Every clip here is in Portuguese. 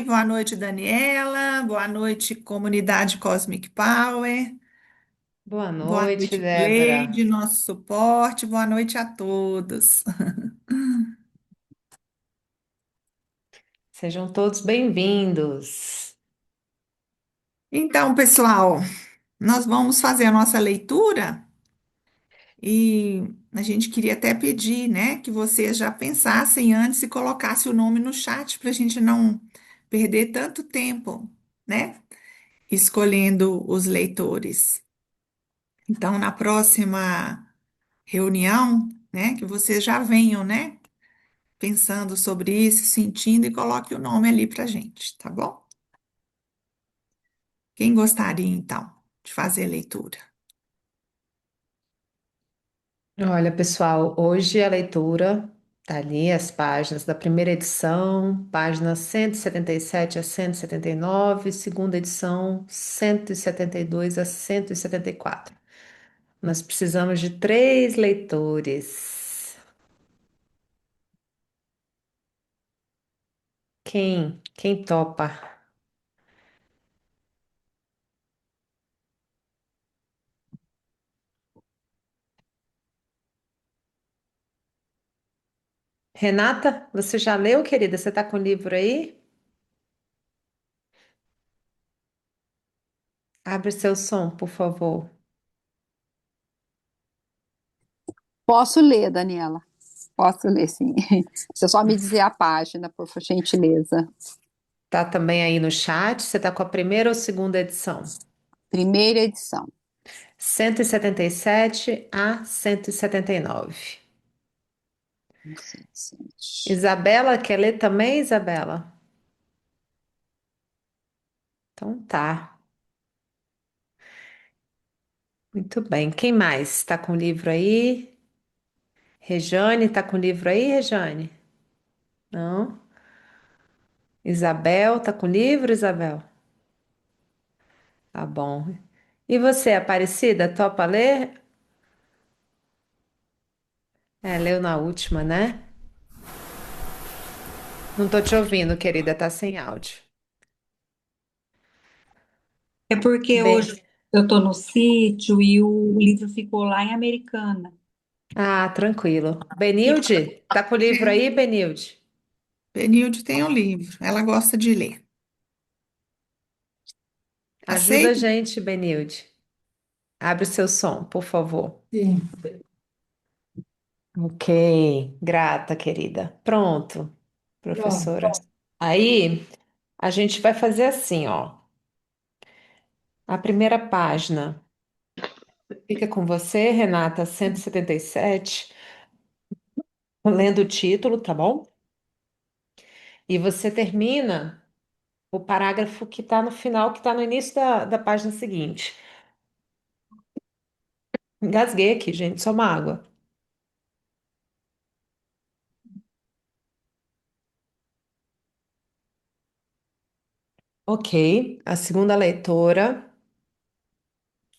Boa noite, Daniela. Boa noite, comunidade Cosmic Power. Boa Boa noite, noite, Gleide, Débora. nosso suporte. Boa noite a todos. Sejam todos bem-vindos. Então, pessoal, nós vamos fazer a nossa leitura e a gente queria até pedir, né, que vocês já pensassem antes e colocassem o nome no chat para a gente não perder tanto tempo, né, escolhendo os leitores. Então, na próxima reunião, né? Que vocês já venham, né? Pensando sobre isso, sentindo e coloque o nome ali pra gente, tá bom? Quem gostaria, então, de fazer a leitura? Olha, pessoal, hoje a leitura tá ali, as páginas da primeira edição, páginas 177 a 179, segunda edição, 172 a 174. Nós precisamos de três leitores. Quem topa? Renata, você já leu, querida? Você tá com o livro aí? Abre seu som, por favor. Posso ler, Daniela. Posso ler, sim. Você só me dizer a página, por gentileza. Tá também aí no chat. Você tá com a primeira ou segunda edição? Primeira edição. 177 a 179. 177. Isabela, quer ler também, Isabela? Então tá. Muito bem. Quem mais está com o livro aí? Rejane, tá com o livro aí, Rejane? Não? Isabel, tá com o livro, Isabel? Tá bom. E você, Aparecida, topa ler? É, leu na última, né? Não tô te ouvindo, querida, tá sem áudio. É porque Bem, hoje eu estou no sítio e o livro ficou lá em Americana. tranquilo. E Benilde, tá com o livro aí, Benilde? Benilde tem o livro, ela gosta de ler. Ajuda a Aceita? gente, Benilde. Abre o seu som, por favor. Sim. Ok, grata, querida. Pronto, Pronto. professora. Aí, a gente vai fazer assim, ó. A primeira página fica com você, Renata, 177, lendo o título, tá bom? E você termina o parágrafo que está no final, que está no início da página seguinte. Engasguei aqui, gente, só uma água. Ok, a segunda leitora,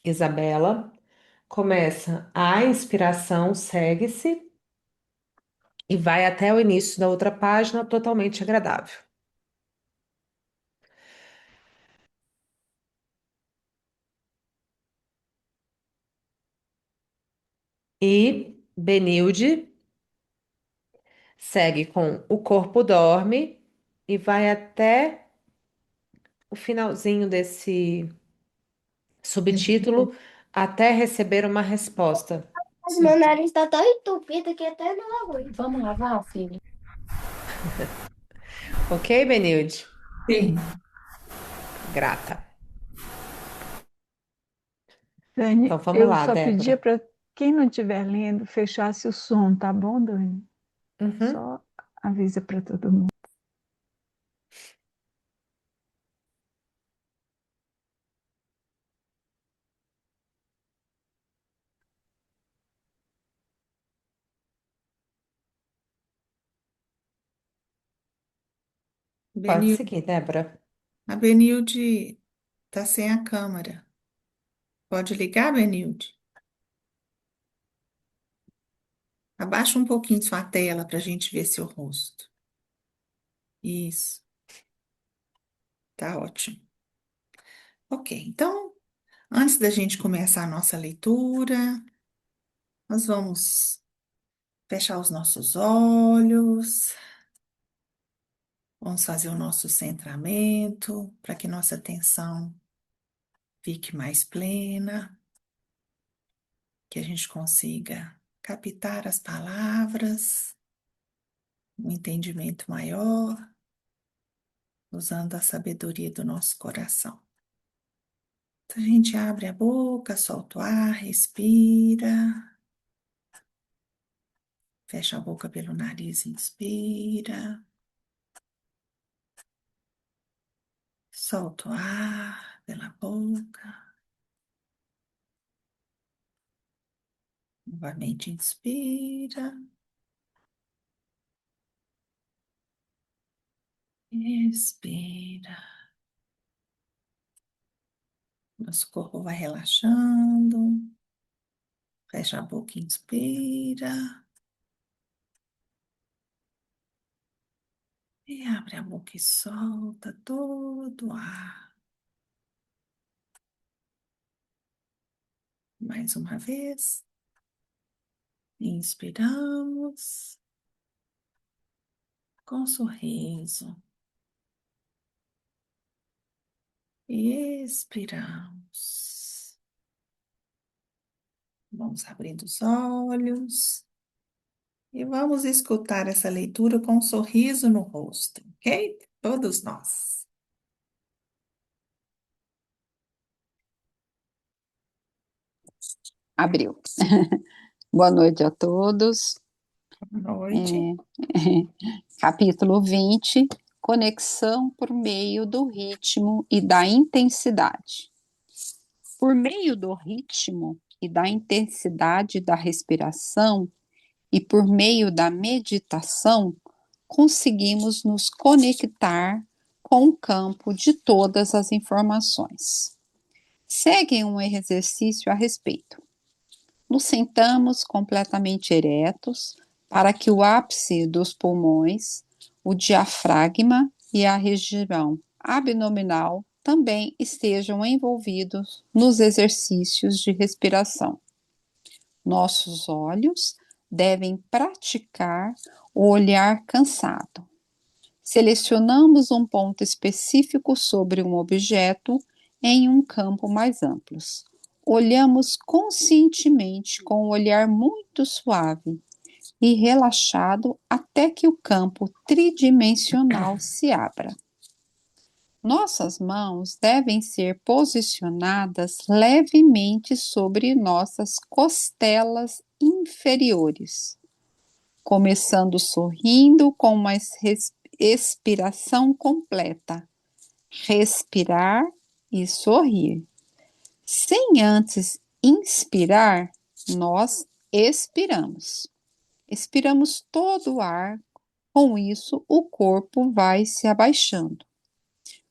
Isabela, começa a inspiração, segue-se e vai até o início da outra página, totalmente agradável. E Benilde segue com O Corpo Dorme e vai até o finalzinho desse subtítulo, até receber uma resposta. Meu nariz tá tão entupido que até não aguento. Vamos lavar, filho? Ok, Benilde? Sim. Grata. Então Dani, vamos eu lá, só pedia Débora. para quem não estiver lendo, fechasse o som, tá bom, Dani? Uhum. Só avisa para todo mundo. Pode Benilde, seguir, Débora. a Benilde tá sem a câmera. Pode ligar, Benilde? Abaixa um pouquinho sua tela para a gente ver seu rosto. Isso. Tá ótimo. Ok, então, antes da gente começar a nossa leitura, nós vamos fechar os nossos olhos, vamos fazer o nosso centramento para que nossa atenção fique mais plena, que a gente consiga captar as palavras, um entendimento maior, usando a sabedoria do nosso coração. Então, a gente abre a boca, solta o ar, respira, fecha a boca pelo nariz, inspira, solta o ar pela boca, novamente inspira, expira. Nosso corpo vai relaxando, fecha a boca, inspira. E abre a boca e solta todo o ar. Mais uma vez. Inspiramos com sorriso. E expiramos. Vamos abrindo os olhos. E vamos escutar essa leitura com um sorriso no rosto, ok? Todos nós. Abriu. Boa noite a todos. Boa noite. Capítulo 20, conexão por meio do ritmo e da intensidade. Por meio do ritmo e da intensidade da respiração e por meio da meditação, conseguimos nos conectar com o campo de todas as informações. Segue um exercício a respeito. Nos sentamos completamente eretos para que o ápice dos pulmões, o diafragma e a região abdominal também estejam envolvidos nos exercícios de respiração. Nossos olhos devem praticar o olhar cansado. Selecionamos um ponto específico sobre um objeto em um campo mais amplo. Olhamos conscientemente com um olhar muito suave e relaxado até que o campo tridimensional se abra. Nossas mãos devem ser posicionadas levemente sobre nossas costelas inferiores, começando sorrindo com uma expiração completa. Respirar e sorrir. Sem antes inspirar, nós expiramos. Expiramos todo o ar, com isso o corpo vai se abaixando.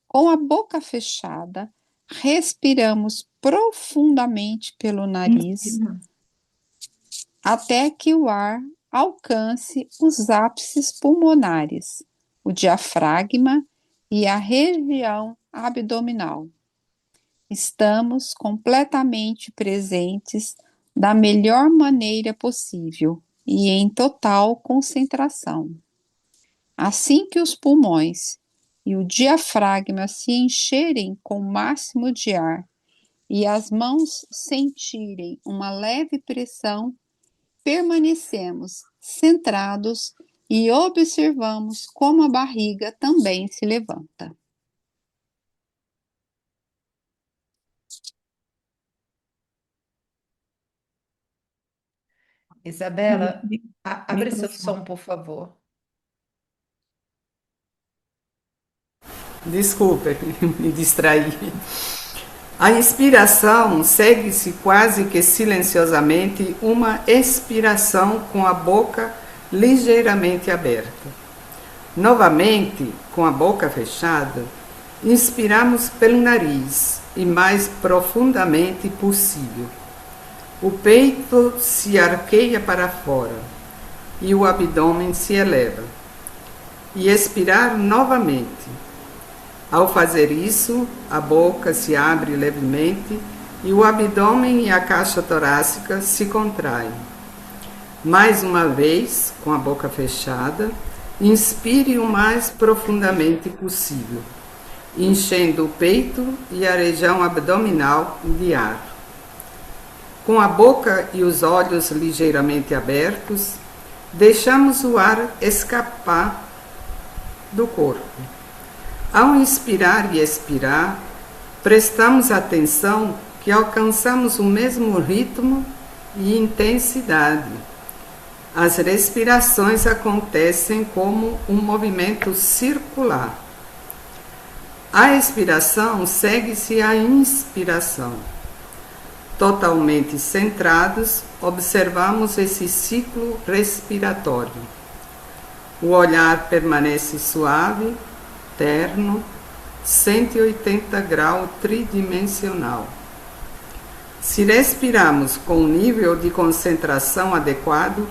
Com a boca fechada, respiramos profundamente pelo nariz até que o ar alcance os ápices pulmonares, o diafragma e a região abdominal. Estamos completamente presentes da melhor maneira possível e em total concentração. Assim que os pulmões e o diafragma se encherem com o máximo de ar e as mãos sentirem uma leve pressão, permanecemos centrados e observamos como a barriga também se levanta. Isabela, abre seu Microfone. som, por favor. Desculpe, me distraí. A inspiração segue-se quase que silenciosamente uma expiração com a boca ligeiramente aberta. Novamente, com a boca fechada, inspiramos pelo nariz e mais profundamente possível. O peito se arqueia para fora e o abdômen se eleva. E expirar novamente. Ao fazer isso, a boca se abre levemente e o abdômen e a caixa torácica se contraem. Mais uma vez, com a boca fechada, inspire o mais profundamente possível, enchendo o peito e a região abdominal de ar. Com a boca e os olhos ligeiramente abertos, deixamos o ar escapar do corpo. Ao inspirar e expirar, prestamos atenção que alcançamos o mesmo ritmo e intensidade. As respirações acontecem como um movimento circular. A expiração segue-se à inspiração. Totalmente centrados, observamos esse ciclo respiratório. O olhar permanece suave, terno, 180 graus tridimensional. Se respiramos com um nível de concentração adequado,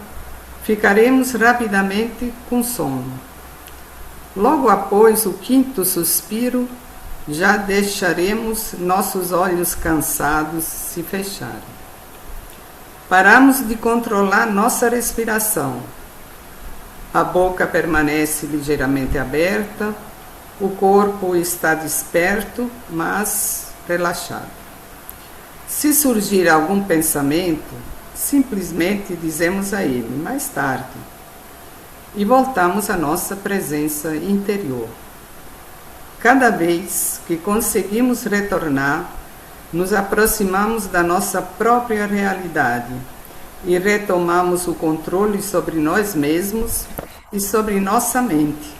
ficaremos rapidamente com sono. Logo após o quinto suspiro, já deixaremos nossos olhos cansados se fecharem. Paramos de controlar nossa respiração. A boca permanece ligeiramente aberta, o corpo está desperto, mas relaxado. Se surgir algum pensamento, simplesmente dizemos a ele mais tarde e voltamos à nossa presença interior. Cada vez que conseguimos retornar, nos aproximamos da nossa própria realidade e retomamos o controle sobre nós mesmos e sobre nossa mente.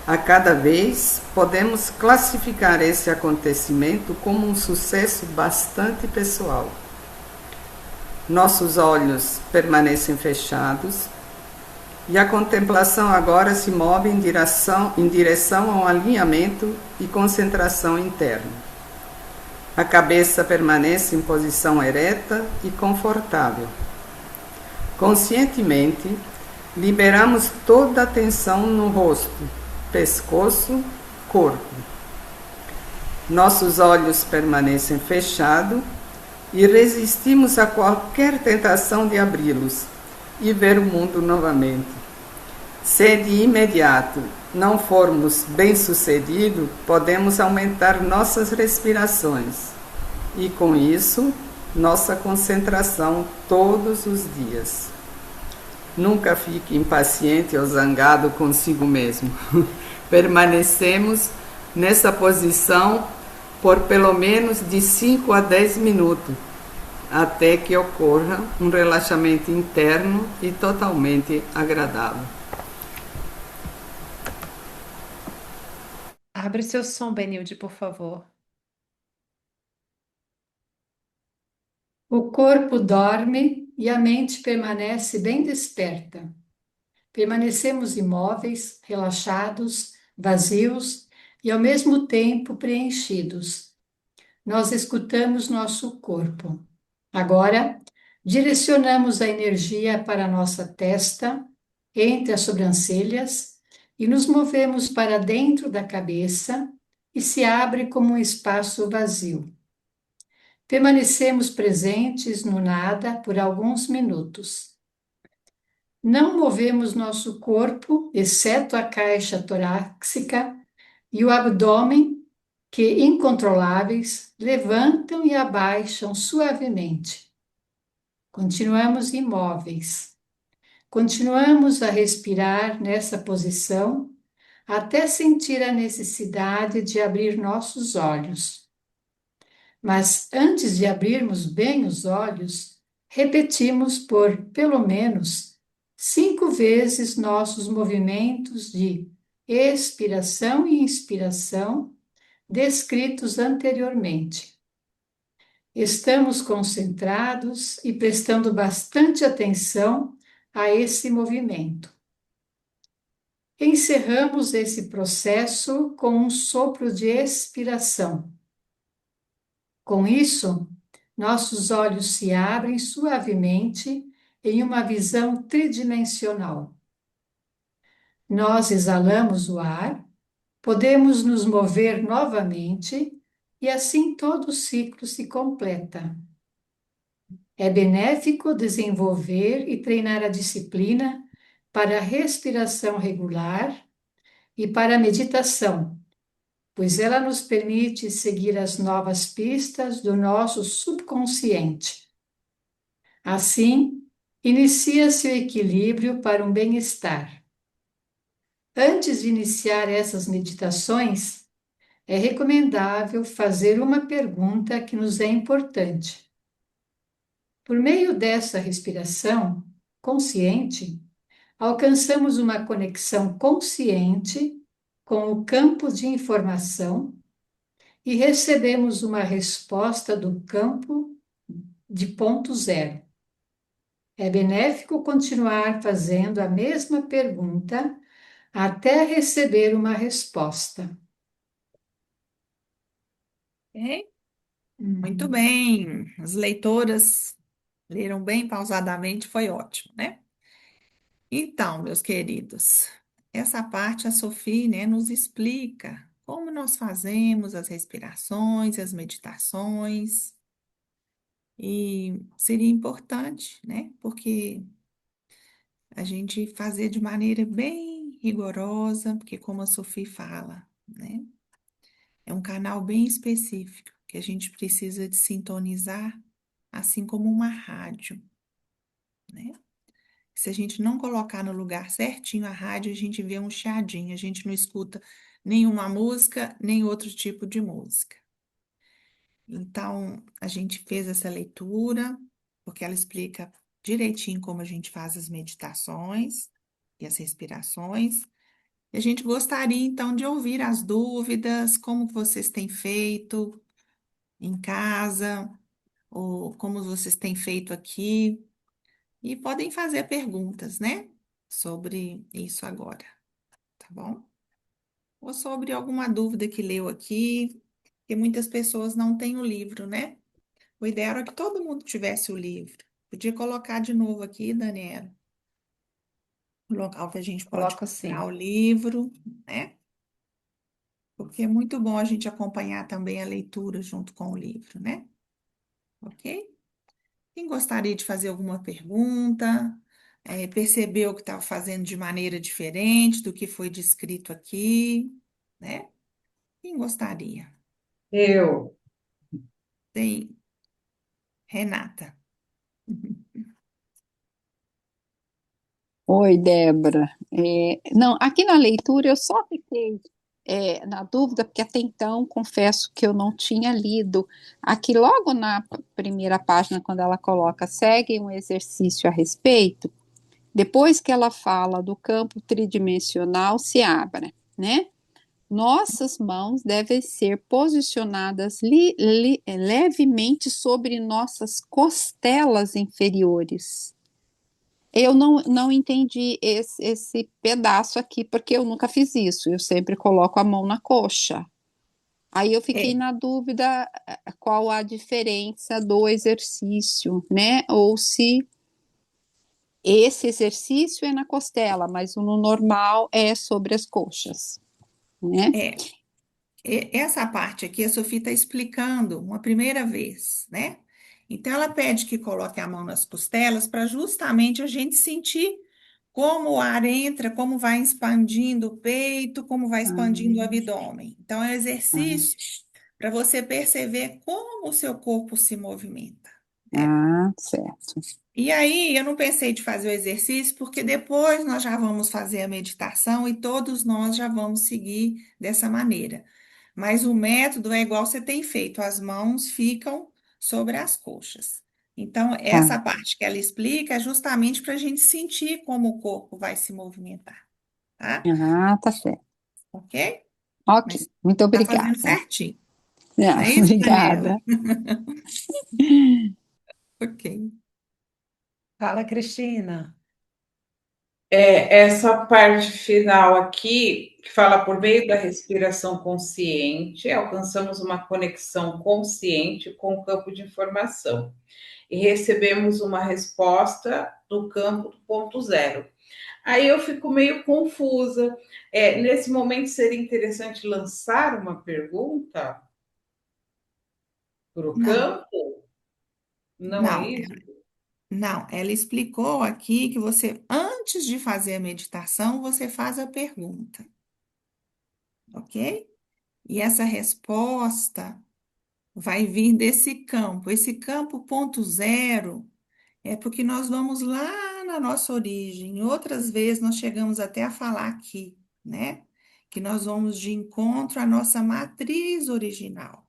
A cada vez, podemos classificar esse acontecimento como um sucesso bastante pessoal. Nossos olhos permanecem fechados e a contemplação agora se move em direção a um alinhamento e concentração interna. A cabeça permanece em posição ereta e confortável. Conscientemente, liberamos toda a tensão no rosto, pescoço, corpo. Nossos olhos permanecem fechados e resistimos a qualquer tentação de abri-los e ver o mundo novamente. Se de imediato não formos bem-sucedidos, podemos aumentar nossas respirações e, com isso, nossa concentração todos os dias. Nunca fique impaciente ou zangado consigo mesmo. Permanecemos nessa posição por pelo menos de 5 a 10 minutos, até que ocorra um relaxamento interno e totalmente agradável. Abre seu som, Benilde, por favor. O corpo dorme e a mente permanece bem desperta. Permanecemos imóveis, relaxados, vazios e ao mesmo tempo preenchidos. Nós escutamos nosso corpo. Agora, direcionamos a energia para a nossa testa, entre as sobrancelhas, e nos movemos para dentro da cabeça e se abre como um espaço vazio. Permanecemos presentes no nada por alguns minutos. Não movemos nosso corpo, exceto a caixa torácica e o abdômen, que, incontroláveis, levantam e abaixam suavemente. Continuamos imóveis. Continuamos a respirar nessa posição até sentir a necessidade de abrir nossos olhos. Mas antes de abrirmos bem os olhos, repetimos por, pelo menos, 5 vezes nossos movimentos de expiração e inspiração descritos anteriormente. Estamos concentrados e prestando bastante atenção a esse movimento. Encerramos esse processo com um sopro de expiração. Com isso, nossos olhos se abrem suavemente em uma visão tridimensional. Nós exalamos o ar, Podemos nos mover novamente e assim todo o ciclo se completa. É benéfico desenvolver e treinar a disciplina para a respiração regular e para a meditação, pois ela nos permite seguir as novas pistas do nosso subconsciente. Assim, inicia-se o equilíbrio para um bem-estar. Antes de iniciar essas meditações, é recomendável fazer uma pergunta que nos é importante. Por meio dessa respiração consciente, alcançamos uma conexão consciente com o campo de informação e recebemos uma resposta do campo de ponto zero. É benéfico continuar fazendo a mesma pergunta até receber uma resposta. Ok? Muito bem. As leitoras leram bem pausadamente, foi ótimo, né? Então, meus queridos, essa parte a Sophie, né, nos explica como nós fazemos as respirações, as meditações, e seria importante, né, porque a gente fazer de maneira bem rigorosa, porque como a Sophie fala, né, é um canal bem específico que a gente precisa de sintonizar, assim como uma rádio, né? Se a gente não colocar no lugar certinho a rádio, a gente vê um chiadinho, a gente não escuta nenhuma música, nem outro tipo de música. Então, a gente fez essa leitura, porque ela explica direitinho como a gente faz as meditações e as respirações. E a gente gostaria, então, de ouvir as dúvidas, como que vocês têm feito em casa, ou como vocês têm feito aqui. E podem fazer perguntas, né? Sobre isso agora, tá bom? Ou sobre alguma dúvida que leu aqui, porque muitas pessoas não têm o livro, né? O ideal era que todo mundo tivesse o livro. Podia colocar de novo aqui, Daniela, o local que a gente pode Coloco comprar o assim. livro, né? Porque é muito bom a gente acompanhar também a leitura junto com o livro, né? Ok? Quem gostaria de fazer alguma pergunta, percebeu que estava fazendo de maneira diferente do que foi descrito aqui, né? Quem gostaria? Eu, Tem Renata. Oi, Débora. Não, aqui na leitura eu só fiquei na dúvida, porque até então confesso que eu não tinha lido. Aqui, logo na primeira página, quando ela coloca, segue um exercício a respeito, depois que ela fala do campo tridimensional, se abre, né? Nossas mãos devem ser posicionadas levemente sobre nossas costelas inferiores. Eu não entendi esse pedaço aqui, porque eu nunca fiz isso. Eu sempre coloco a mão na coxa. Aí eu fiquei É, na dúvida qual a diferença do exercício, né? Ou se esse exercício é na costela, mas o no normal é sobre as coxas, né? é, essa parte aqui a Sofia está explicando uma primeira vez, né? Então ela pede que coloque a mão nas costelas para justamente a gente sentir como o ar entra, como vai expandindo o peito, como vai expandindo o Ah, abdômen. Então é um ah, exercício para você perceber como o seu corpo se movimenta, né? certo. E aí, eu não pensei de fazer o exercício, porque depois nós já vamos fazer a meditação e todos nós já vamos seguir dessa maneira. Mas o método é igual você tem feito, as mãos ficam sobre as coxas. Então, Tá. essa parte que ela explica é justamente para a gente sentir como o corpo vai se movimentar, tá? Ah, tá certo. Ok? Ok, Mas muito tá fazendo obrigada. certinho. Não, Não é isso, Daniela? obrigada. Ok. Fala, Cristina. essa parte final aqui, que fala por meio da respiração consciente, alcançamos uma conexão consciente com o campo de informação e recebemos uma resposta do campo do ponto zero. Aí eu fico meio confusa. Nesse momento seria interessante lançar uma pergunta para o Não, campo? Não é não, isso? não. Ela explicou aqui que você, antes de fazer a meditação, você faz a pergunta, ok? E essa resposta vai vir desse campo. Esse campo ponto zero é porque nós vamos lá na nossa origem. Outras vezes nós chegamos até a falar aqui, né? Que nós vamos de encontro à nossa matriz original.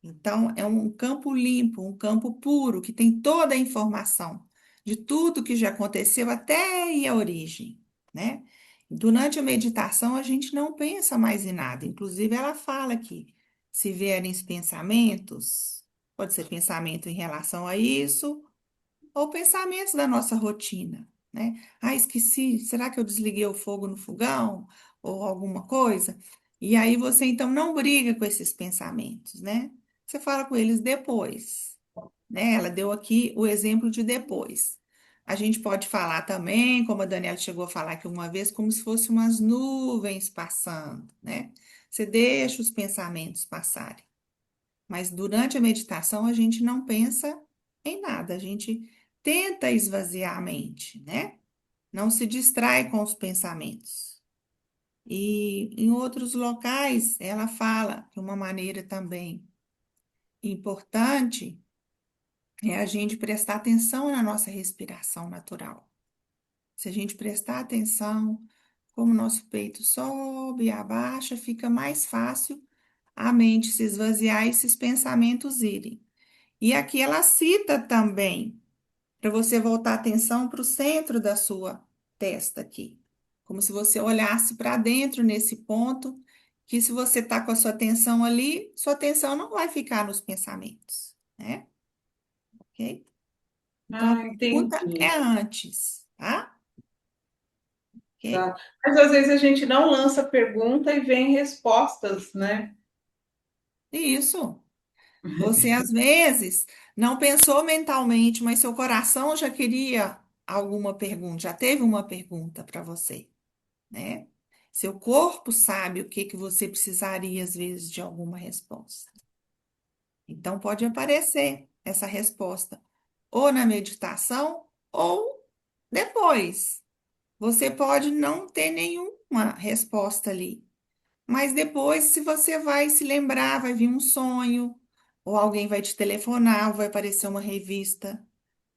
Então, é um campo limpo, um campo puro, que tem toda a informação de tudo que já aconteceu até ir à origem, né? Durante a meditação, a gente não pensa mais em nada. Inclusive, ela fala que se vierem os pensamentos, pode ser pensamento em relação a isso, ou pensamentos da nossa rotina, né? Ah, esqueci, será que eu desliguei o fogo no fogão? Ou alguma coisa? E aí você então não briga com esses pensamentos, né? Você fala com eles depois, né? Ela deu aqui o exemplo de depois. A gente pode falar também, como a Daniela chegou a falar aqui uma vez, como se fossem umas nuvens passando, né? Você deixa os pensamentos passarem. Mas durante a meditação a gente não pensa em nada, a gente tenta esvaziar a mente, né? Não se distrai com os pensamentos. E em outros locais ela fala de uma maneira também importante é a gente prestar atenção na nossa respiração natural. Se a gente prestar atenção como o nosso peito sobe e abaixa, fica mais fácil a mente se esvaziar e esses pensamentos irem. E aqui ela cita também, para você voltar a atenção para o centro da sua testa aqui. Como se você olhasse para dentro nesse ponto, que se você está com a sua atenção ali, sua atenção não vai ficar nos pensamentos, né? Ok? Então, a Ah, pergunta é entendi. antes, tá? Ok? Tá. Mas às vezes a gente não lança pergunta e vem respostas, né? Isso. Você, às vezes, não pensou mentalmente, mas seu coração já queria alguma pergunta, já teve uma pergunta para você, né? Seu corpo sabe o que que você precisaria, às vezes, de alguma resposta. Então, pode aparecer essa resposta ou na meditação ou depois. Você pode não ter nenhuma resposta ali, mas depois, se você vai se lembrar, vai vir um sonho, ou alguém vai te telefonar, ou vai aparecer uma revista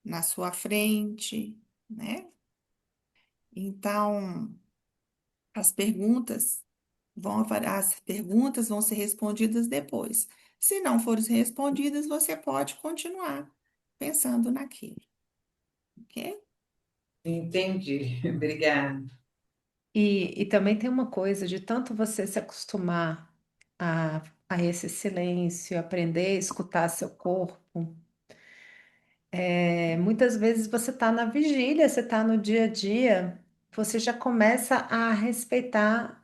na sua frente, né? Então, as perguntas as perguntas vão ser respondidas depois. Se não forem respondidas, você pode continuar pensando naquilo, ok? Entendi. Obrigada. E também tem uma coisa de tanto você se acostumar a esse silêncio, aprender a escutar seu corpo. Muitas vezes você está na vigília, você está no dia a dia, você já começa a respeitar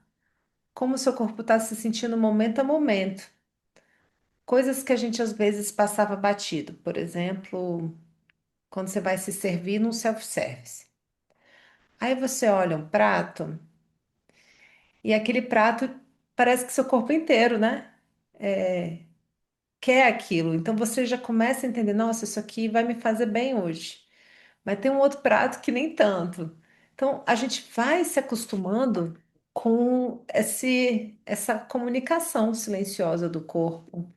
como o seu corpo está se sentindo momento a momento. Coisas que a gente às vezes passava batido, por exemplo, quando você vai se servir num self-service. Aí você olha um prato e aquele prato parece que seu corpo inteiro, né? Quer aquilo. Então você já começa a entender, nossa, isso aqui vai me fazer bem hoje. Mas tem um outro prato que nem tanto. Então a gente vai se acostumando com essa comunicação silenciosa do corpo,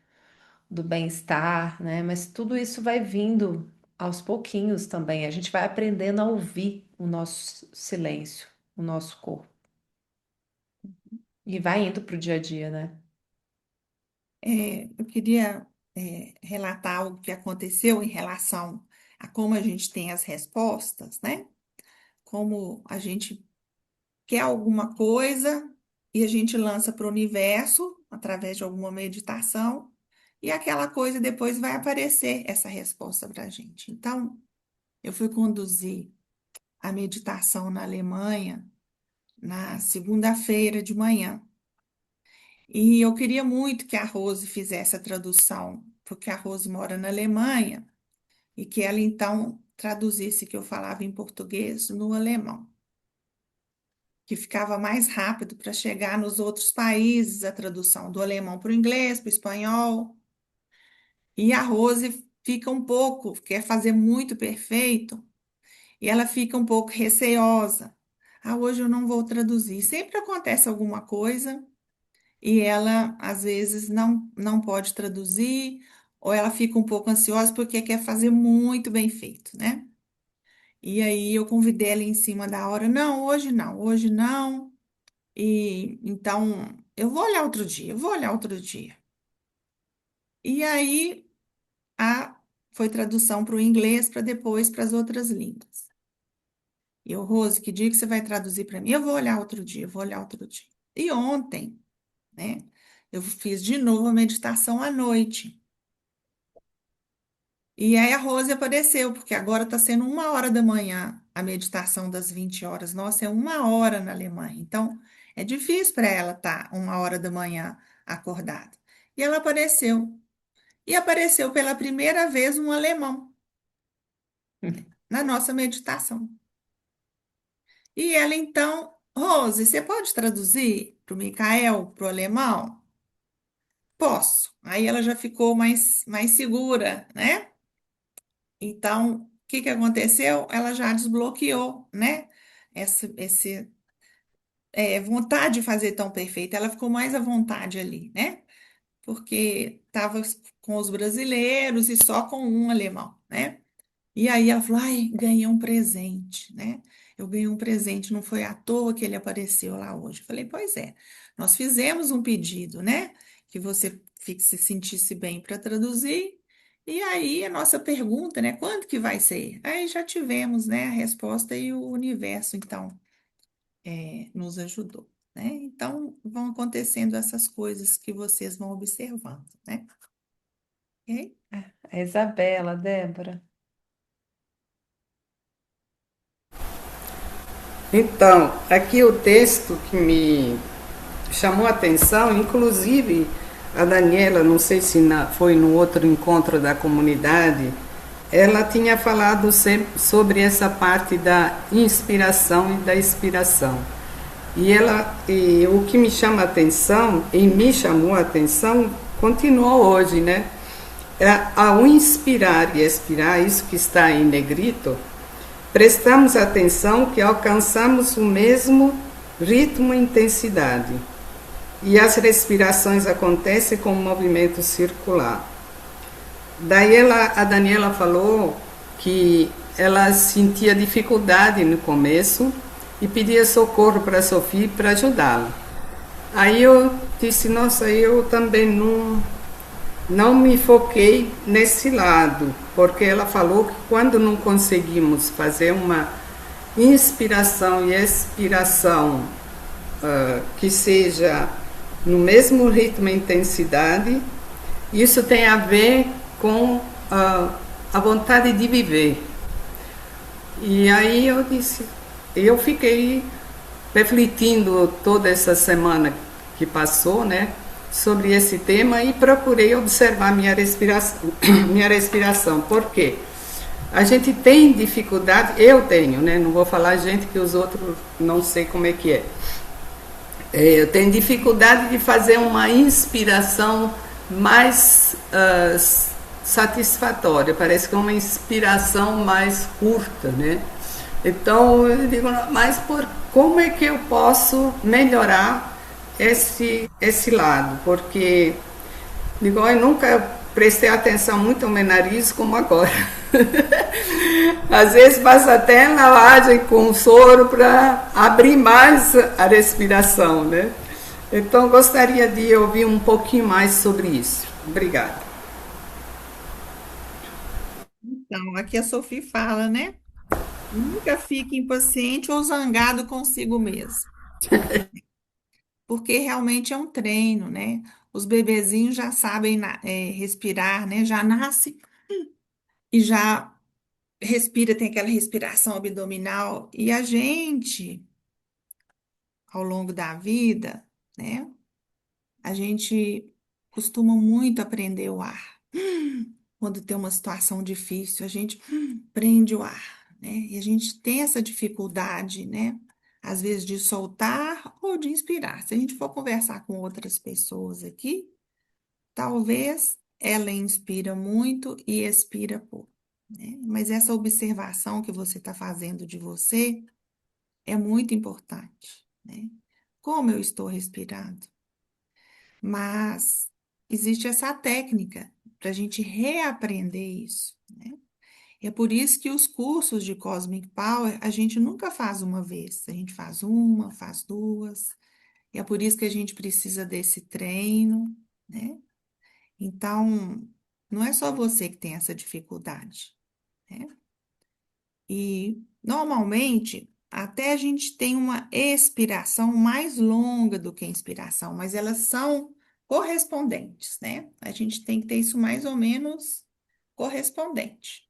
do bem-estar, né? Mas tudo isso vai vindo aos pouquinhos também. A gente vai aprendendo a ouvir o nosso silêncio, o nosso corpo. E vai indo para o dia a dia, né? Eu queria, relatar algo que aconteceu em relação a como a gente tem as respostas, né? Como a gente quer alguma coisa e a gente lança para o universo através de alguma meditação, e aquela coisa depois vai aparecer essa resposta para a gente. Então, eu fui conduzir a meditação na Alemanha na segunda-feira de manhã. E eu queria muito que a Rose fizesse a tradução, porque a Rose mora na Alemanha e que ela então traduzisse o que eu falava em português no alemão, que ficava mais rápido para chegar nos outros países a tradução do alemão para o inglês, para o espanhol. E a Rose fica um pouco, quer fazer muito perfeito, e ela fica um pouco receosa. Ah, hoje eu não vou traduzir. Sempre acontece alguma coisa e ela, às vezes, não pode traduzir, ou ela fica um pouco ansiosa porque quer fazer muito bem feito, né? E aí eu convidei ela em cima da hora. Não, hoje não, hoje não. E então eu vou olhar outro dia, eu vou olhar outro dia. E aí a foi tradução para o inglês para depois para as outras línguas. E eu, Rose, que dia que você vai traduzir para mim? Eu vou olhar outro dia, eu vou olhar outro dia. E ontem, né, eu fiz de novo a meditação à noite. E aí a Rose apareceu, porque agora está sendo 1 hora da manhã a meditação das 20 horas. Nossa, é 1 hora na Alemanha. Então, é difícil para ela estar 1 hora da manhã acordada. E ela apareceu. E apareceu pela primeira vez um alemão na nossa meditação. E ela então, Rose, você pode traduzir para o Micael, para o alemão? Posso. Aí ela já ficou mais segura, né? Então, o que que aconteceu? Ela já desbloqueou, né? Esse vontade de fazer tão perfeito. Ela ficou mais à vontade ali, né? Porque estava com os brasileiros e só com um alemão, né? E aí ela falou: ai, ganhei um presente, né? Eu ganhei um presente, não foi à toa que ele apareceu lá hoje. Eu falei: pois é, nós fizemos um pedido, né? Que você se sentisse bem para traduzir. E aí a nossa pergunta, né? Quando que vai ser? Aí já tivemos, né, a resposta e o universo, então, nos ajudou, né? Então, vão acontecendo essas coisas que vocês vão observando, né? Ok? A Isabela, Débora. Então, aqui o texto que me chamou a atenção, inclusive a Daniela, não sei se foi no outro encontro da comunidade, ela tinha falado sempre sobre essa parte da inspiração e da expiração. E o que me chama a atenção, e me chamou a atenção, continuou hoje, né? Ao inspirar e expirar, isso que está em negrito, prestamos atenção que alcançamos o mesmo ritmo e intensidade. E as respirações acontecem com um movimento circular. Daí a Daniela falou que ela sentia dificuldade no começo e pedia socorro para a Sofia para ajudá-la. Aí eu disse, nossa, eu também não me foquei nesse lado, porque ela falou que quando não conseguimos fazer uma inspiração e expiração que seja no mesmo ritmo e intensidade, isso tem a ver com a vontade de viver. E aí eu disse, eu fiquei refletindo toda essa semana que passou, né, sobre esse tema e procurei observar minha respiração. Minha respiração. Por quê? A gente tem dificuldade, eu tenho, né, não vou falar gente que os outros não sei como é que é. Eu tenho dificuldade de fazer uma inspiração mais satisfatória, parece que é uma inspiração mais curta, né? Então eu digo, mas como é que eu posso melhorar esse lado? Porque digo, eu nunca prestei atenção muito ao meu nariz como agora. Às vezes faço até lavagem com soro para abrir mais a respiração, né? Então gostaria de ouvir um pouquinho mais sobre isso. Obrigada. Então, aqui a Sophie fala, né? Nunca fique impaciente ou zangado consigo mesmo, porque realmente é um treino, né? Os bebezinhos já sabem respirar, né? Já nasce e já respira, tem aquela respiração abdominal. E a gente, ao longo da vida, né? A gente costuma muito aprender o ar. quando tem uma situação difícil, a gente prende o ar, né? E a gente tem essa dificuldade, né? Às vezes de soltar ou de inspirar. Se a gente for conversar com outras pessoas aqui, talvez ela inspira muito e expira pouco, né? Mas essa observação que você está fazendo de você é muito importante, né? Como eu estou respirando? Mas existe essa técnica para a gente reaprender isso, né? E é por isso que os cursos de Cosmic Power a gente nunca faz uma vez, a gente faz uma, faz duas, e é por isso que a gente precisa desse treino, né? Então, não é só você que tem essa dificuldade, né? E normalmente até a gente tem uma expiração mais longa do que a inspiração, mas elas são correspondentes, né? A gente tem que ter isso mais ou menos correspondente.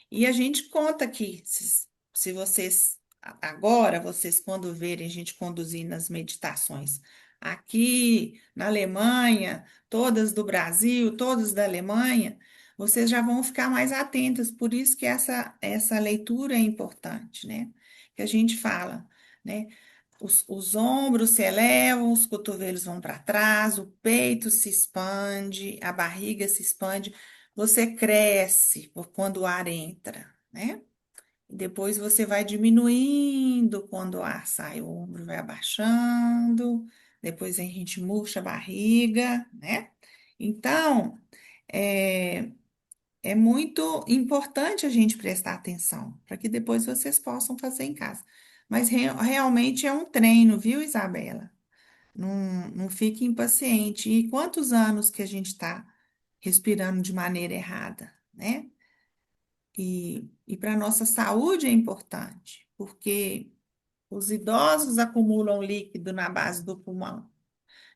E a gente conta aqui, se vocês, agora, vocês quando verem a gente conduzir nas meditações, aqui na Alemanha, todas do Brasil, todas da Alemanha, vocês já vão ficar mais atentas, por isso que essa leitura é importante, né? Que a gente fala, né? Os ombros se elevam, os cotovelos vão para trás, o peito se expande, a barriga se expande. Você cresce quando o ar entra, né? E depois você vai diminuindo quando o ar sai, o ombro vai abaixando, depois a gente murcha a barriga, né? Então, é, é muito importante a gente prestar atenção, para que depois vocês possam fazer em casa. Mas realmente é um treino, viu, Isabela? Não fique impaciente. E quantos anos que a gente está respirando de maneira errada, né? E para a nossa saúde é importante, porque os idosos acumulam líquido na base do pulmão,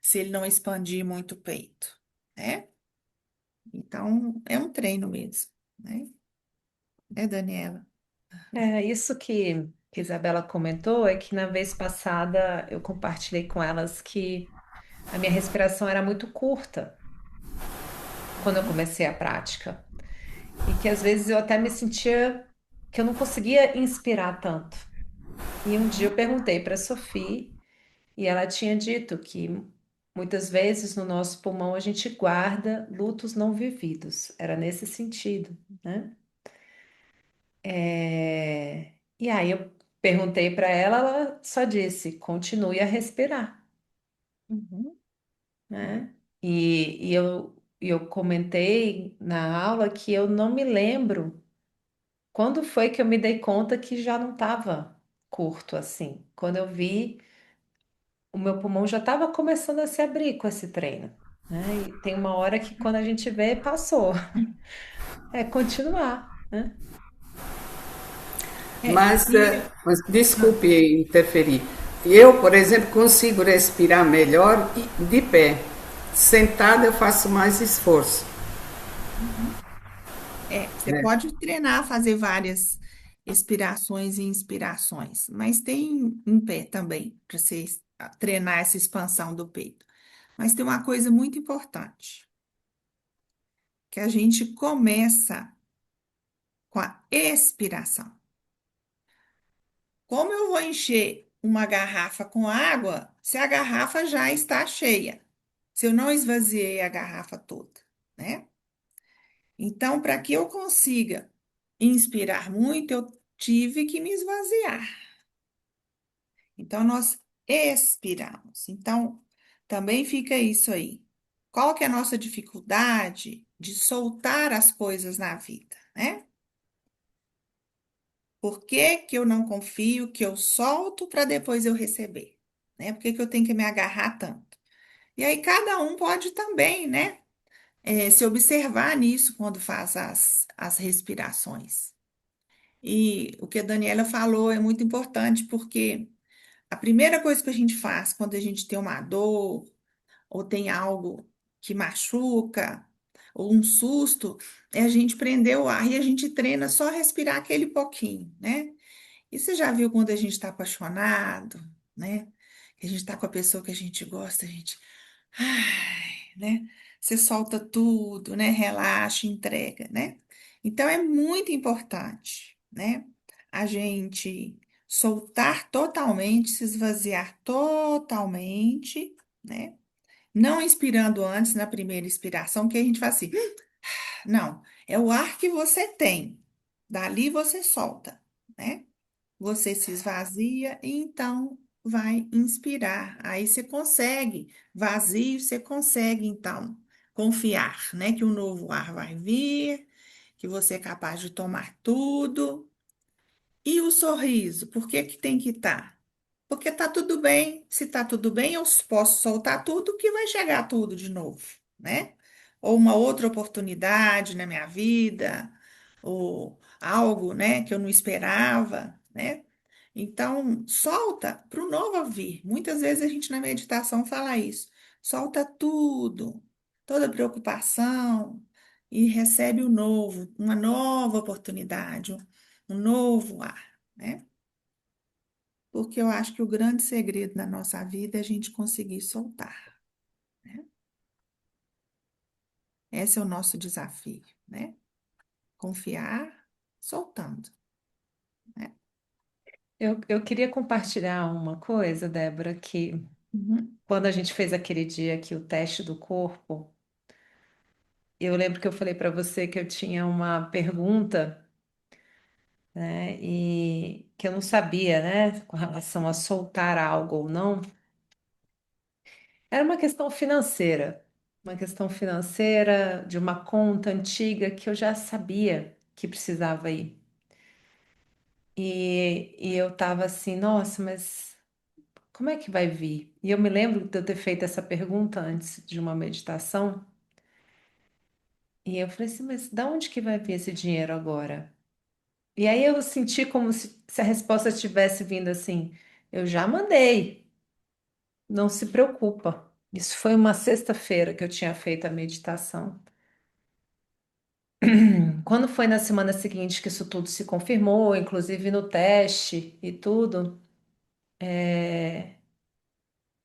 se ele não expandir muito o peito, né? Então, é um treino mesmo, né? É, Daniela? É, isso que a Isabela comentou é que na vez passada eu compartilhei com elas que a minha respiração era muito curta quando eu comecei a prática. E que às vezes eu até me sentia que eu não conseguia inspirar tanto. E um dia eu perguntei para a Sophie e ela tinha dito que muitas vezes no nosso pulmão a gente guarda lutos não vividos. Era nesse sentido, né? E aí eu perguntei para ela, ela só disse: continue a respirar, Uhum. né? E eu comentei na aula que eu não me lembro quando foi que eu me dei conta que já não estava curto assim. Quando eu vi, o meu pulmão já estava começando a se abrir com esse treino, né? E tem uma hora que quando a gente vê, passou. É continuar, né? Mas, E desculpe interferir. Eu, por exemplo, consigo respirar melhor de pé. Sentada eu faço mais esforço. você pode treinar, fazer várias expirações e inspirações, mas tem em pé também, para você treinar essa expansão do peito. Mas tem uma coisa muito importante, que a gente começa com a expiração. Como eu vou encher uma garrafa com água se a garrafa já está cheia? Se eu não esvaziei a garrafa toda, né? Então, para que eu consiga inspirar muito, eu tive que me esvaziar. Então, nós expiramos. Então, também fica isso aí. Qual que é a nossa dificuldade de soltar as coisas na vida, né? Por que que eu não confio que eu solto para depois eu receber? Né? Por que que eu tenho que me agarrar tanto? E aí, cada um pode também, né? Se observar nisso quando faz as respirações. E o que a Daniela falou é muito importante, porque a primeira coisa que a gente faz quando a gente tem uma dor ou tem algo que machuca ou um susto, é a gente prender o ar e a gente treina só respirar aquele pouquinho, né? E você já viu quando a gente está apaixonado, né? Que a gente está com a pessoa que a gente gosta, a gente, ai, né? Você solta tudo, né? Relaxa, entrega, né? Então é muito importante, né? A gente soltar totalmente, se esvaziar totalmente, né? Não inspirando antes na primeira inspiração, que a gente faz assim, não, é o ar que você tem. Dali você solta, né? Você se esvazia e então vai inspirar. Aí você consegue, vazio, você consegue então confiar, né, que o novo ar vai vir, que você é capaz de tomar tudo. E o sorriso, por que que tem que estar? Porque tá tudo bem. Se tá tudo bem, eu posso soltar tudo que vai chegar tudo de novo, né? Ou uma outra oportunidade na minha vida, ou algo, né, que eu não esperava, né? Então, solta para o novo vir. Muitas vezes a gente na meditação fala isso. Solta tudo, toda preocupação e recebe o novo, uma nova oportunidade, um novo ar, né? Porque eu acho que o grande segredo na nossa vida é a gente conseguir soltar, né? Esse é o nosso desafio, né? Confiar, soltando, né? Eu queria compartilhar uma coisa, Débora, que Uhum, quando a gente fez aquele dia aqui o teste do corpo, eu lembro que eu falei para você que eu tinha uma pergunta, né, e que eu não sabia, né, com relação a soltar algo ou não. Era uma questão financeira de uma conta antiga que eu já sabia que precisava ir. E eu tava assim, nossa, mas como é que vai vir? E eu me lembro de eu ter feito essa pergunta antes de uma meditação. E eu falei assim, mas da onde que vai vir esse dinheiro agora? E aí eu senti como se a resposta tivesse vindo assim, eu já mandei, não se preocupa. Isso foi uma sexta-feira que eu tinha feito a meditação. Quando foi na semana seguinte que isso tudo se confirmou, inclusive no teste e tudo,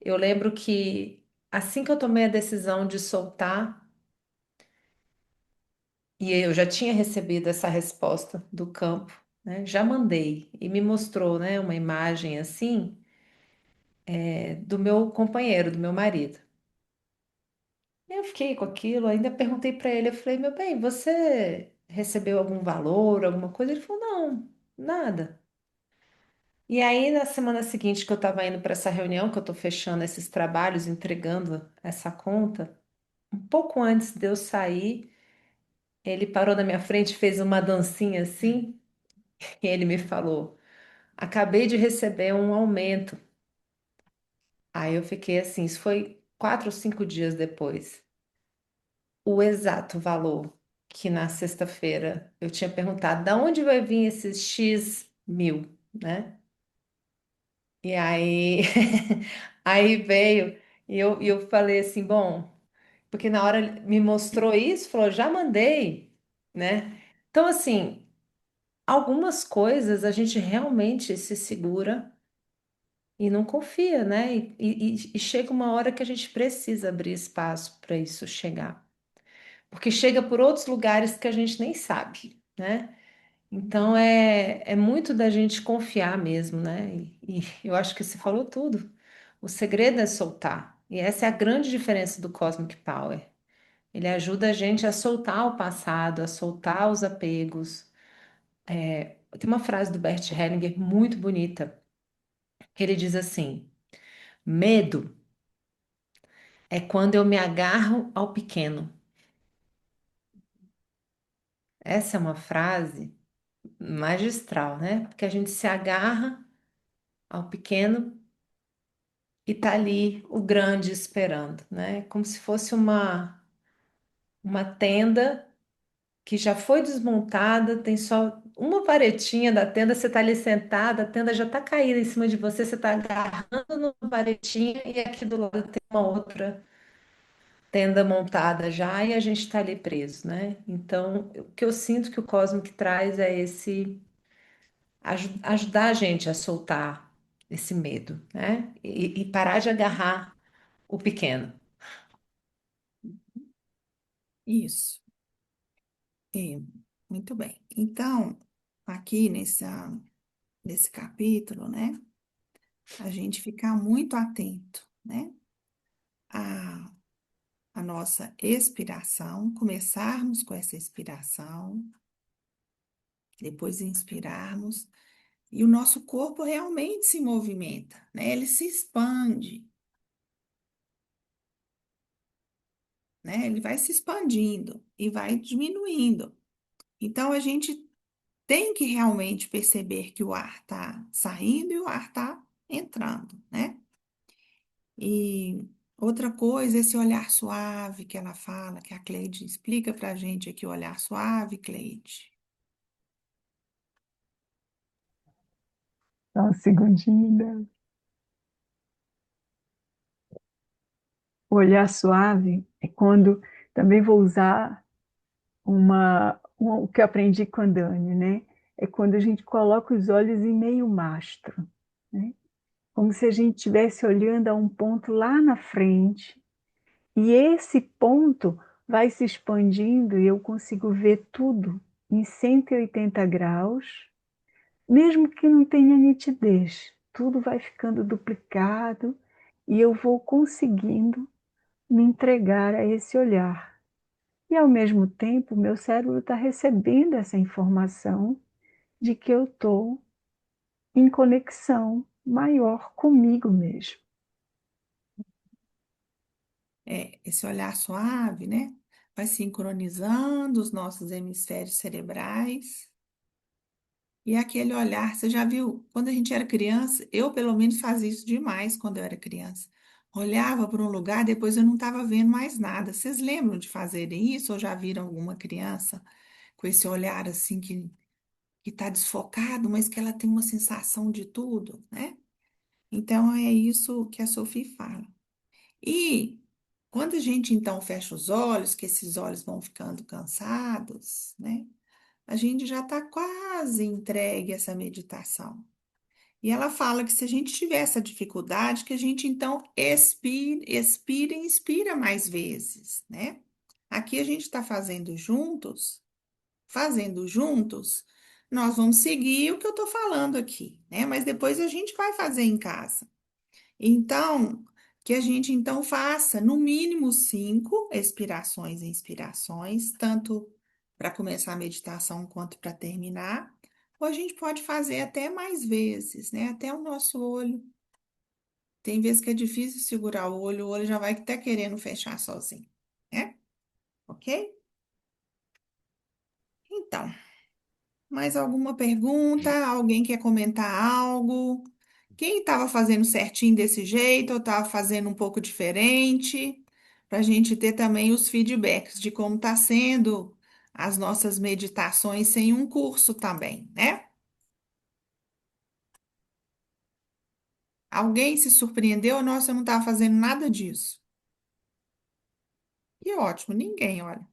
eu lembro que assim que eu tomei a decisão de soltar, e eu já tinha recebido essa resposta do campo, né? Já mandei e me mostrou, né, uma imagem assim, do meu companheiro, do meu marido. Eu fiquei com aquilo, ainda perguntei para ele, eu falei, meu bem, você recebeu algum valor, alguma coisa? Ele falou, não, nada. E aí, na semana seguinte que eu estava indo para essa reunião, que eu estou fechando esses trabalhos, entregando essa conta, um pouco antes de eu sair, ele parou na minha frente, fez uma dancinha assim, e ele me falou: acabei de receber um aumento. Aí eu fiquei assim, isso foi 4 ou 5 dias depois. O exato valor que na sexta-feira eu tinha perguntado, da onde vai vir esses X mil, né? E aí, aí veio, e eu falei assim, bom, porque na hora ele me mostrou isso, falou, já mandei, né? Então, assim, algumas coisas a gente realmente se segura e não confia, né? E chega uma hora que a gente precisa abrir espaço para isso chegar, porque chega por outros lugares que a gente nem sabe, né? Então é muito da gente confiar mesmo, né? E eu acho que você falou tudo. O segredo é soltar. E essa é a grande diferença do Cosmic Power. Ele ajuda a gente a soltar o passado, a soltar os apegos. Tem uma frase do Bert Hellinger muito bonita, que ele diz assim: medo é quando eu me agarro ao pequeno. Essa é uma frase magistral, né? Porque a gente se agarra ao pequeno e tá ali o grande esperando, né? Como se fosse uma tenda que já foi desmontada, tem só uma varetinha da tenda, você tá ali sentada, a tenda já tá caída em cima de você, você tá agarrando numa varetinha e aqui do lado tem uma outra tenda montada já e a gente tá ali preso, né? Então, o que eu sinto que o Cosmic traz é esse ajudar a gente a soltar esse medo, né? E parar de agarrar o pequeno. Isso. É, muito bem. Então, aqui nesse capítulo, né, a gente ficar muito atento, né, à, à nossa expiração, começarmos com essa expiração, depois inspirarmos, e o nosso corpo realmente se movimenta, né, ele se expande, né, ele vai se expandindo e vai diminuindo. Então, a gente tem que realmente perceber que o ar está saindo e o ar está entrando, né? E outra coisa, esse olhar suave que ela fala, que a Cleide explica para a gente aqui, o olhar suave, Cleide. Só um segundinho, né? O olhar suave é quando também vou usar o que eu aprendi com a Dani, né? É quando a gente coloca os olhos em meio mastro, né? Como se a gente estivesse olhando a um ponto lá na frente, e esse ponto vai se expandindo e eu consigo ver tudo em 180 graus, mesmo que não tenha nitidez, tudo vai ficando duplicado e eu vou conseguindo me entregar a esse olhar. E ao mesmo tempo, meu cérebro está recebendo essa informação de que eu estou em conexão maior comigo mesmo. É, esse olhar suave, né? Vai sincronizando os nossos hemisférios cerebrais. E aquele olhar, você já viu? Quando a gente era criança, eu pelo menos fazia isso demais quando eu era criança. Olhava para um lugar, depois eu não estava vendo mais nada. Vocês lembram de fazerem isso ou já viram alguma criança com esse olhar assim que está desfocado, mas que ela tem uma sensação de tudo, né? Então é isso que a Sophie fala. E quando a gente então fecha os olhos, que esses olhos vão ficando cansados, né? A gente já está quase entregue a essa meditação. E ela fala que se a gente tiver essa dificuldade, que a gente então expira e inspira mais vezes, né? Aqui a gente está fazendo juntos, nós vamos seguir o que eu estou falando aqui, né? Mas depois a gente vai fazer em casa. Então, que a gente então faça no mínimo 5 expirações e inspirações, tanto para começar a meditação quanto para terminar. Ou a gente pode fazer até mais vezes, né? Até o nosso olho. Tem vezes que é difícil segurar o olho já vai até querendo fechar sozinho, né? Ok? Então, mais alguma pergunta? Alguém quer comentar algo? Quem estava fazendo certinho desse jeito ou estava fazendo um pouco diferente? Para a gente ter também os feedbacks de como está sendo as nossas meditações sem um curso também, né? Alguém se surpreendeu? Nossa, eu não estava fazendo nada disso. Que ótimo, ninguém, olha.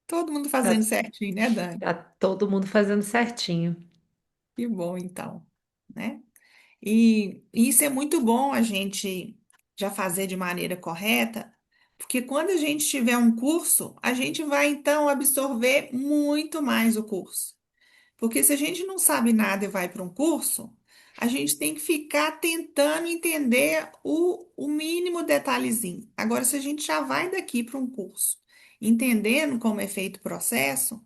Todo mundo fazendo Tá, certinho, né, Dani? tá todo mundo fazendo certinho. Que bom, então, né? E isso é muito bom a gente já fazer de maneira correta, porque quando a gente tiver um curso, a gente vai então absorver muito mais o curso. Porque se a gente não sabe nada e vai para um curso, a gente tem que ficar tentando entender o mínimo detalhezinho. Agora, se a gente já vai daqui para um curso, entendendo como é feito o processo,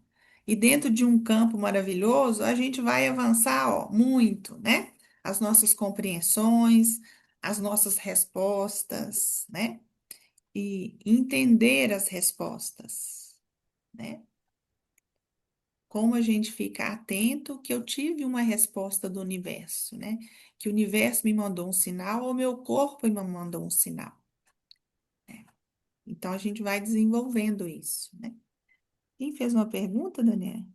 e dentro de um campo maravilhoso, a gente vai avançar, ó, muito, né? As nossas compreensões, as nossas respostas, né? E entender as respostas, né? Como a gente fica atento que eu tive uma resposta do universo, né? Que o universo me mandou um sinal ou meu corpo me mandou um sinal, né? Então a gente vai desenvolvendo isso, né? Quem fez uma pergunta, Daniela?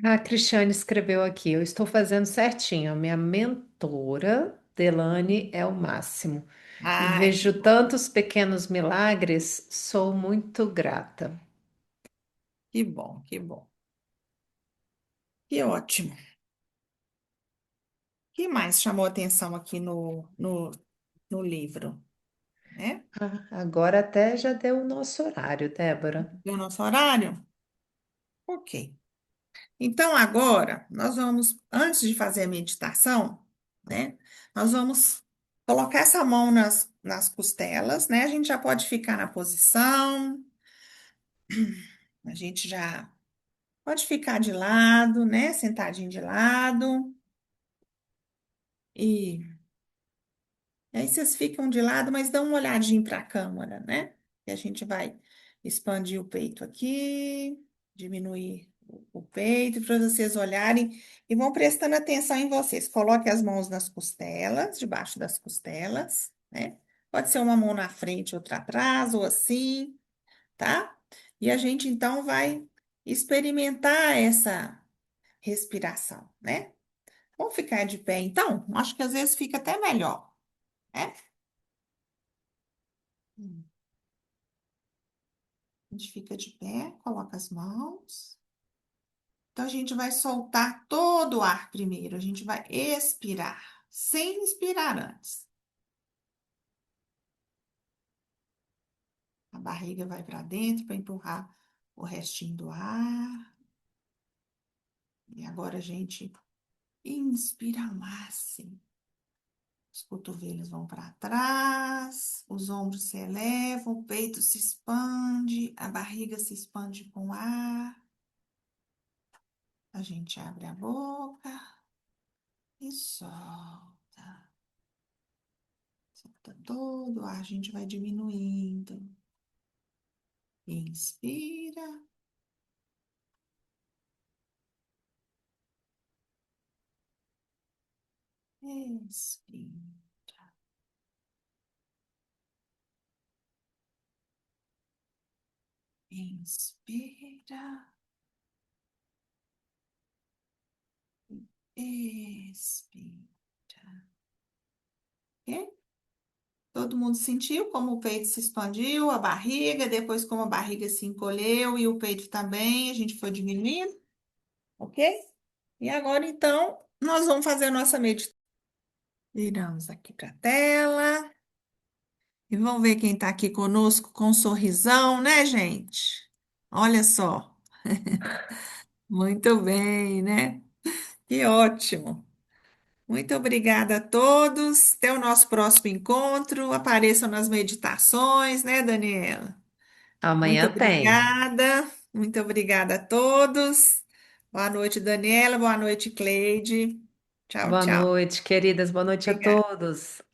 A Cristiane escreveu aqui: eu estou fazendo certinho. A minha mentora, Delane, é o máximo. E Ai, que vejo bom, tantos pequenos milagres, sou muito grata. que bom, que bom. Que ótimo. O que mais chamou atenção aqui no livro? né? Agora até já deu o nosso horário, Débora. Deu nosso horário? Ok. Então, agora, nós vamos, antes de fazer a meditação, né? Nós vamos colocar essa mão nas costelas, né? A gente já pode ficar na posição, a gente já pode ficar de lado, né? Sentadinho de lado. E aí vocês ficam de lado, mas dão uma olhadinha para a câmera, né? E a gente vai expandir o peito aqui, diminuir o peito para vocês olharem e vão prestando atenção em vocês. Coloque as mãos nas costelas, debaixo das costelas, né? Pode ser uma mão na frente, outra atrás, ou assim, tá? E a gente então vai experimentar essa respiração, né? Vamos ficar de pé, então? Acho que às vezes fica até melhor, né? A gente fica de pé, coloca as mãos. Então, a gente vai soltar todo o ar primeiro. A gente vai expirar, sem inspirar antes. A barriga vai para dentro para empurrar o restinho do ar. E agora a gente inspira ao máximo. Os cotovelos vão para trás, os ombros se elevam, o peito se expande, a barriga se expande com o ar. A gente abre a boca e solta. Solta todo o ar, a gente vai diminuindo. Inspira, expira. Inspira, expira. Ok? Todo mundo sentiu como o peito se expandiu, a barriga, depois como a barriga se encolheu e o peito também, a gente foi diminuindo, ok? E agora, então, nós vamos fazer a nossa meditação. Viramos aqui para a tela. E vamos ver quem está aqui conosco com um sorrisão, né, gente? Olha só. Muito bem, né? Que ótimo. Muito obrigada a todos. Até o nosso próximo encontro. Apareçam nas meditações, né, Daniela? Muito Amanhã tem. obrigada. Muito obrigada a todos. Boa noite, Daniela. Boa noite, Cleide. Tchau, Boa tchau. noite, queridas. Boa noite a Obrigada. todos.